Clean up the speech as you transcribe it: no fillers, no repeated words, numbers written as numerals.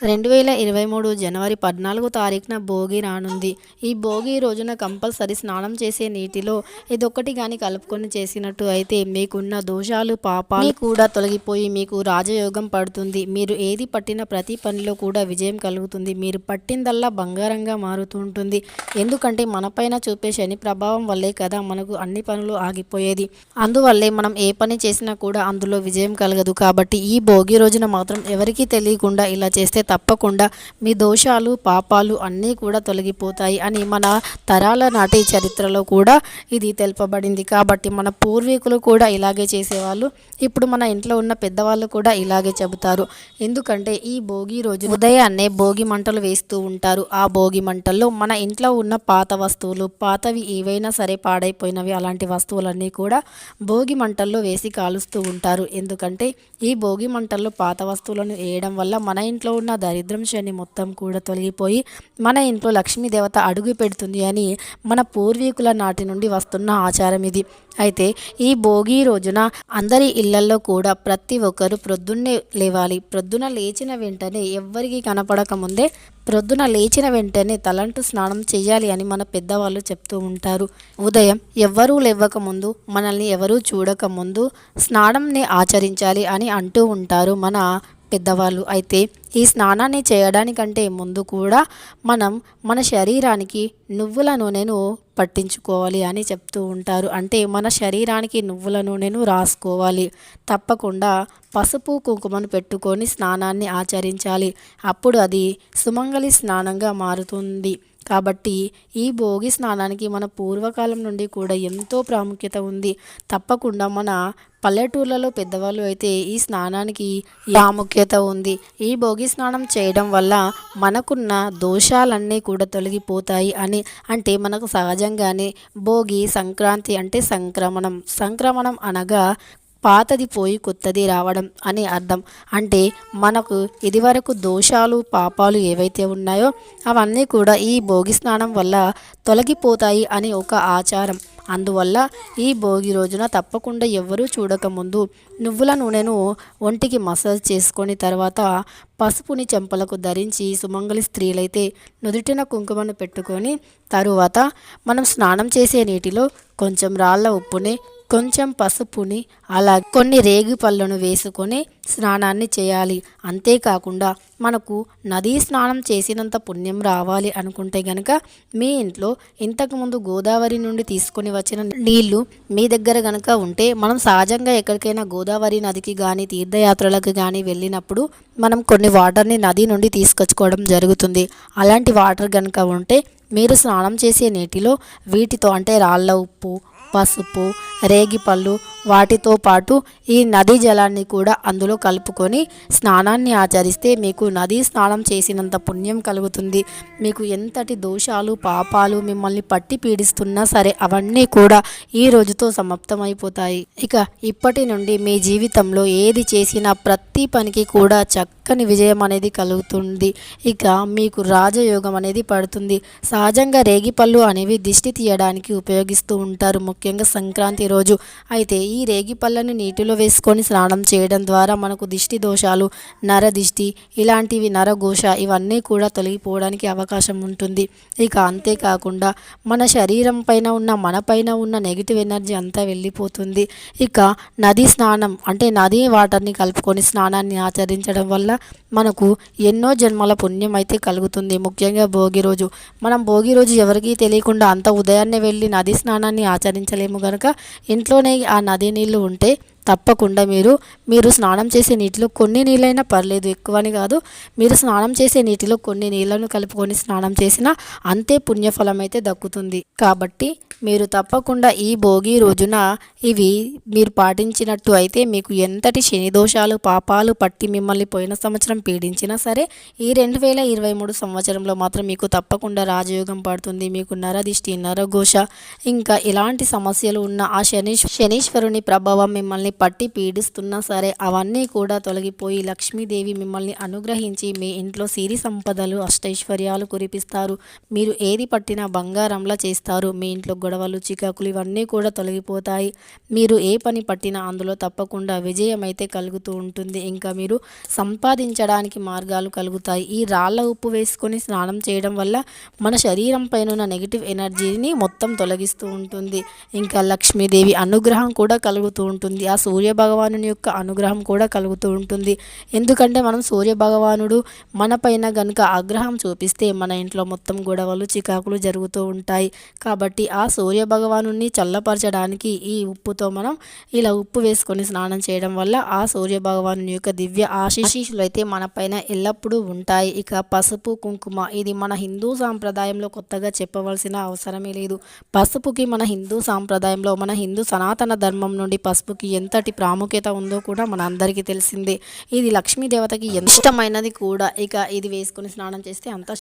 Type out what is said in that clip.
2023 జనవరి 14 తారీఖున భోగి రానుంది. ఈ భోగి రోజున కంపల్సరీ స్నానం చేసే నీటిలో ఇదొక్కటి కానీ కలుపుకొని చేసినట్టు అయితే మీకున్న దోషాలు పాపాలు కూడా తొలగిపోయి మీకు రాజయోగం పడుతుంది. మీరు ఏది పట్టిన ప్రతి పనిలో కూడా విజయం కలుగుతుంది. మీరు పట్టిందల్లా బంగారంగా మారుతూ ఉంటుంది. ఎందుకంటే మనపైన చూపే శని ప్రభావం వల్లే కదా మనకు అన్ని పనులు ఆగిపోయేది. అందువల్లే మనం ఏ పని చేసినా కూడా అందులో విజయం కలగదు. కాబట్టి ఈ భోగి రోజున మాత్రం ఎవరికీ తెలియకుండా ఇలా చేస్తే తప్పకుండా మీ దోషాలు పాపాలు అన్నీ కూడా తొలగిపోతాయి అని మన తరాల నాటి చరిత్రలో కూడా ఇది తెలుపబడింది. కాబట్టి మన పూర్వీకులు కూడా ఇలాగే చేసేవాళ్ళు. ఇప్పుడు మన ఇంట్లో ఉన్న పెద్దవాళ్ళు కూడా ఇలాగే చెబుతారు. ఎందుకంటే ఈ భోగి రోజు ఉదయాన్నే భోగి మంటలు వేస్తూ ఉంటారు. ఆ భోగి మంటల్లో మన ఇంట్లో ఉన్న పాత వస్తువులు, పాతవి ఏవైనా సరే పాడైపోయినవి అలాంటి వస్తువులన్నీ కూడా భోగి మంటల్లో వేసి కాలుస్తూ ఉంటారు. ఎందుకంటే ఈ భోగి మంటల్లో పాత వస్తువులను వేయడం వల్ల మన ఇంట్లో ఉన్న దరిద్రం శని మొత్తం కూడా తొలగిపోయి మన ఇంట్లో లక్ష్మీదేవత అడుగు పెడుతుంది అని మన పూర్వీకుల నాటి నుండి వస్తున్న ఆచారం ఇది. అయితే ఈ భోగి రోజున అందరి ఇళ్లల్లో కూడా ప్రతి ఒక్కరు ప్రొద్దున్నే లేవాలి. ప్రొద్దున లేచిన వెంటనే ఎవ్వరికి కనపడక ముందే ప్రొద్దున లేచిన వెంటనే తలంటు స్నానం చేయాలి అని మన పెద్దవాళ్ళు చెప్తూ ఉంటారు. ఉదయం ఎవ్వరూ లేవక ముందు, మనల్ని ఎవరూ చూడక ముందు స్నానంని ఆచరించాలి అని అంటూ ఉంటారు మన పెద్దవాళ్ళు. అయితే ఈ స్నానాన్ని చేయడానికంటే ముందు కూడా మనం మన శరీరానికి నువ్వుల నూనెను పట్టించుకోవాలి అని చెప్తూ ఉంటారు. అంటే మన శరీరానికి నువ్వుల నూనెను రాసుకోవాలి. తప్పకుండా పసుపు కుంకుమను పెట్టుకొని స్నానాన్ని ఆచరించాలి. అప్పుడు అది సుమంగళి స్నానంగా మారుతుంది. కాబట్టి ఈ భోగి స్నానానికి మన పూర్వకాలం నుండి కూడా ఎంతో ప్రాముఖ్యత ఉంది. తప్పకుండా మన పల్లెటూర్లలో పెద్దవాళ్ళు అయితే ఈ స్నానానికి ప్రాముఖ్యత ఉంది. ఈ భోగి స్నానం చేయడం వల్ల మనకున్న దోషాలన్నీ కూడా తొలగిపోతాయి అని, అంటే మనకు సహజంగానే భోగి సంక్రాంతి అంటే సంక్రమణం అనగా పాతది పోయి కొత్తది రావడం అని అర్థం. అంటే మనకు ఇదివరకు దోషాలు పాపాలు ఏవైతే ఉన్నాయో అవన్నీ కూడా ఈ భోగి స్నానం వల్ల తొలగిపోతాయి అని ఒక ఆచారం. అందువల్ల ఈ భోగి రోజున తప్పకుండా ఎవ్వరూ చూడకముందు నువ్వుల నూనెను ఒంటికి మసాజ్ చేసుకొని తర్వాత పసుపుని చెంపలకు ధరించి, సుమంగళి స్త్రీలైతే నుదుటిన కుంకుమను పెట్టుకొని తరువాత మనం స్నానం చేసే నీటిలో కొంచెం రాళ్ళ ఉప్పుని, కొంచెం పసుపుని, అలా కొన్ని రేగి పళ్ళను వేసుకొని స్నానాన్ని చేయాలి. అంతేకాకుండా మనకు నదీ స్నానం చేసినంత పుణ్యం రావాలి అనుకుంటే గనక మీ ఇంట్లో ఇంతకుముందు గోదావరి నుండి తీసుకొని వచ్చిన నీళ్లు మీ దగ్గర గనక ఉంటే, మనం సహజంగా ఎక్కడికైనా గోదావరి నదికి కానీ తీర్థయాత్రలకు కానీ వెళ్ళినప్పుడు మనం కొన్ని వాటర్ని నది నుండి తీసుకొచ్చుకోవడం జరుగుతుంది. అలాంటి వాటర్ గనక ఉంటే మీరు స్నానం చేసే నీటిలో వీటితో, అంటే రాళ్ళ ఉప్పు, పసుపు, రేగిపళ్ళు, వాటితో పాటు ఈ నదీ జలాన్ని కూడా అందులో కలుపుకొని స్నానాన్ని ఆచరిస్తే మీకు నదీ స్నానం చేసినంత పుణ్యం కలుగుతుంది. మీకు ఎంతటి దోషాలు పాపాలు మిమ్మల్ని పట్టి పీడిస్తున్నా సరే అవన్నీ కూడా ఈ రోజుతో సమాప్తమైపోతాయి. ఇక ఇప్పటి నుండి మీ జీవితంలో ఏది చేసినా ప్రతి పనికి కూడా చక్కని విజయం అనేది కలుగుతుంది. ఇక మీకు రాజయోగం అనేది పడుతుంది. సహజంగా రేగిపళ్ళు అనేవి దిష్టి తీయడానికి ఉపయోగిస్తూ ఉంటారు, ముఖ్యంగా సంక్రాంతి రోజు. అయితే ఈ రేగి పళ్ళను నీటిలో వేసుకొని స్నానం చేయడం ద్వారా మనకు దిష్టి దోషాలు, నరదిష్టి, ఇలాంటివి నరఘోష ఇవన్నీ కూడా తొలగిపోవడానికి అవకాశం ఉంటుంది. ఇక అంతేకాకుండా మన శరీరం పైన ఉన్న, మన పైన ఉన్న నెగిటివ్ ఎనర్జీ అంతా వెళ్ళిపోతుంది. ఇక నదీ స్నానం అంటే నదీ వాటర్ని కలుపుకొని స్నానాన్ని ఆచరించడం వల్ల మనకు ఎన్నో జన్మల పుణ్యం అయితే కలుగుతుంది. ముఖ్యంగా భోగి రోజు మనం భోగి రోజు ఎవరికీ తెలియకుండా అంత ఉదయాన్నే వెళ్ళి నదీ స్నానాన్ని ఆచరించలేము కనుక ఇంట్లోనే ఆ నది నీళ్ళు ఉంటే తప్పకుండా మీరు స్నానం చేసే నీటిలో కొన్ని నీళ్ళైనా పర్లేదు, ఎక్కువని కాదు, మీరు స్నానం చేసే నీటిలో కొన్ని నీళ్లను కలుపుకొని స్నానం చేసినా అంతే పుణ్యఫలం అయితే దక్కుతుంది. కాబట్టి మీరు తప్పకుండా ఈ భోగి రోజున ఇవి మీరు పాటించినట్టు అయితే మీకు ఎంతటి శని దోషాలు పాపాలు పట్టి మిమ్మల్ని పోయిన సంవత్సరం పీడించినా సరే ఈ 2023 సంవత్సరంలో మాత్రం మీకు తప్పకుండా రాజయోగం పడుతుంది. మీకు నరదిష్టి, నరఘోష ఇంకా ఇలాంటి సమస్యలు ఉన్న ఆ శనీశ్వరుని ప్రభావం మిమ్మల్ని పట్టి పీడిస్తున్నా సరే అవన్నీ కూడా తొలగిపోయి లక్ష్మీదేవి మిమ్మల్ని అనుగ్రహించి మీ ఇంట్లో సిరి సంపదలు అష్టైశ్వర్యాలు కురిపిస్తారు. మీరు ఏది పట్టినా బంగారంలా చేస్తారు. మీ ఇంట్లో గొడవలు చికాకులు ఇవన్నీ కూడా తొలగిపోతాయి. మీరు ఏ పని పట్టినా అందులో తప్పకుండా విజయం అయితే కలుగుతూ ఉంటుంది. ఇంకా మీరు సంపాదించడానికి మార్గాలు కలుగుతాయి. ఈ రాళ్ళ ఉప్పు వేసుకొని స్నానం చేయడం వల్ల మన శరీరం పైన ఉన్న నెగిటివ్ ఎనర్జీని మొత్తం తొలగిస్తూ ఉంటుంది. ఇంకా లక్ష్మీదేవి అనుగ్రహం కూడా కలుగుతూ ఉంటుంది. ఆ సూర్య భగవానుని యొక్క అనుగ్రహం కూడా కలుగుతూ ఉంటుంది. ఎందుకంటే మనం సూర్య భగవానుడు మన పైన గనుక ఆగ్రహం చూపిస్తే మన ఇంట్లో మొత్తం గొడవలు చికాకులు జరుగుతూ ఉంటాయి. కాబట్టి ఆ సూర్య భగవానుని చల్లపరచడానికి ఈ ఉప్పుతో మనం ఇలా ఉప్పు వేసుకొని స్నానం చేయడం వల్ల ఆ సూర్య భగవాను యొక్క దివ్య ఆశీస్సులు అయితే మన పైన ఎల్లప్పుడూ ఉంటాయి. ఇక పసుపు కుంకుమ ఇది మన హిందూ సాంప్రదాయంలో కొత్తగా చెప్పవలసిన అవసరమే లేదు. పసుపుకి మన హిందూ సాంప్రదాయంలో మన హిందూ సనాతన ధర్మం నుండి పసుపుకి ఎంతటి ప్రాముఖ్యత ఉందో కూడా మన అందరికీ తెలిసిందే. ఇది లక్ష్మీదేవతకి ఎంత ఇష్టమైనది కూడా. ఇక ఇది వేసుకొని స్నానం చేస్తే అంత